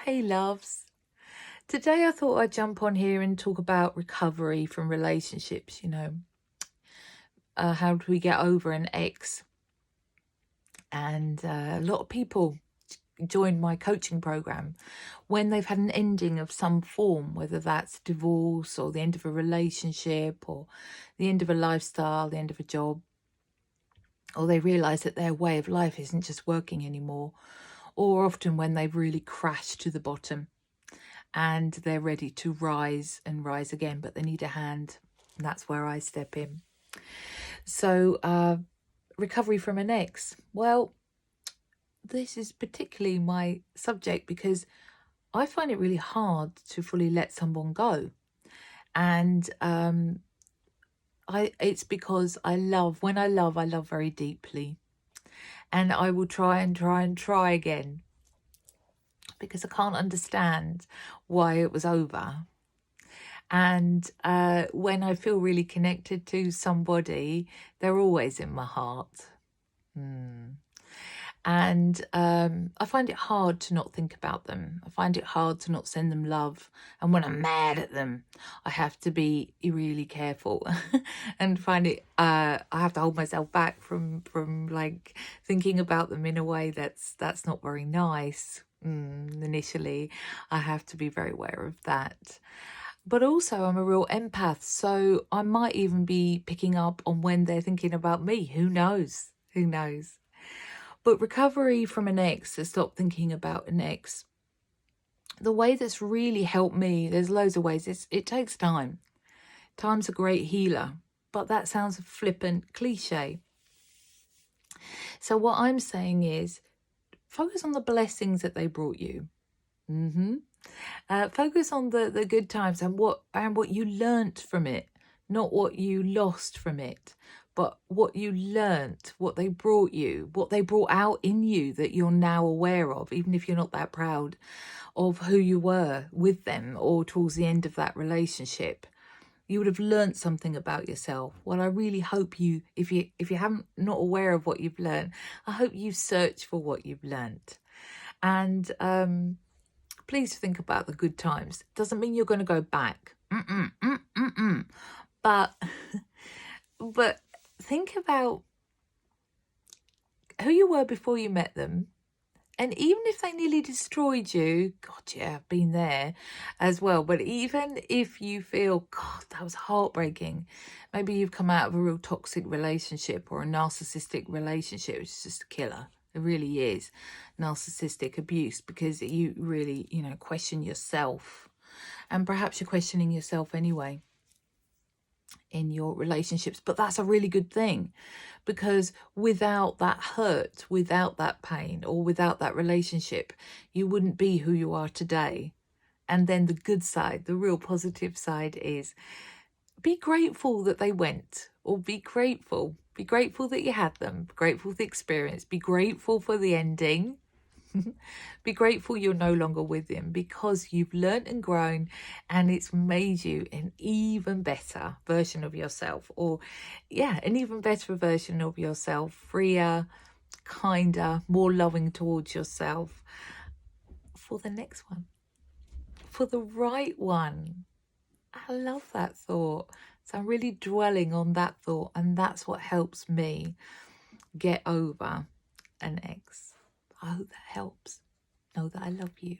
Hey loves. Today I thought I'd jump on here and talk about recovery from relationships, how do we get over an ex? And a lot of people join my coaching program when they've had an ending of some form, whether that's divorce or the end of a relationship or the end of a lifestyle, the end of a job, or they realise that their way of life isn't just working anymore, or often when they've really crashed to the bottom and they're ready to rise and rise again, but they need a hand. And that's where I step in. So recovery from an ex. Well, this is particularly my subject because I find it really hard to fully let someone go. And it's because when I love very deeply. And I will try again because I can't understand why it was over. And when I feel really connected to somebody, they're always in my heart. And I find it hard to not think about them. I find it hard to not send them love. And when I'm mad at them, I have to be really careful and find it. I have to hold myself back from like thinking about them in a way that's not very nice. Initially, I have to be very aware of that. But also I'm a real empath, so I might even be picking up on when they're thinking about me. Who knows? Who knows? But recovery from an ex, to stop thinking about an ex, the way that's really helped me, there's loads of ways. It takes time. Time's a great healer, but that sounds a flippant cliche. So what I'm saying is focus on the blessings that they brought you. Focus on the good times and what you learnt from it, not what you lost from it, but what you learnt, what they brought you, what they brought out in you that you're now aware of, even if you're not that proud of who you were with them or towards the end of that relationship. You would have learnt something about yourself. Well, I really hope you, if you haven't not aware of what you've learnt, I hope you search for what you've learnt. And please think about the good times. Doesn't mean you're going to go back. But think about who you were before you met them. And even if they nearly destroyed you, God, yeah, I've been there as well. But even if you feel, God, that was heartbreaking. Maybe you've come out of a real toxic relationship or a narcissistic relationship. It's just a killer. It really is narcissistic abuse because you really, question yourself. And perhaps you're questioning yourself anyway in your relationships. But that's a really good thing because without that hurt, without that pain, or without that relationship, you wouldn't be who you are today. And then the good side, the real positive side is be grateful that they went, or be grateful that you had them, be grateful for the experience, be grateful for the ending. Be grateful you're no longer with him because you've learned and grown and it's made you an even better version of yourself, or an even better version of yourself, freer, kinder, more loving towards yourself for the next one, for the right one. I love that thought. So I'm really dwelling on that thought, and that's what helps me get over an ex. I hope that helps. Know that I love you.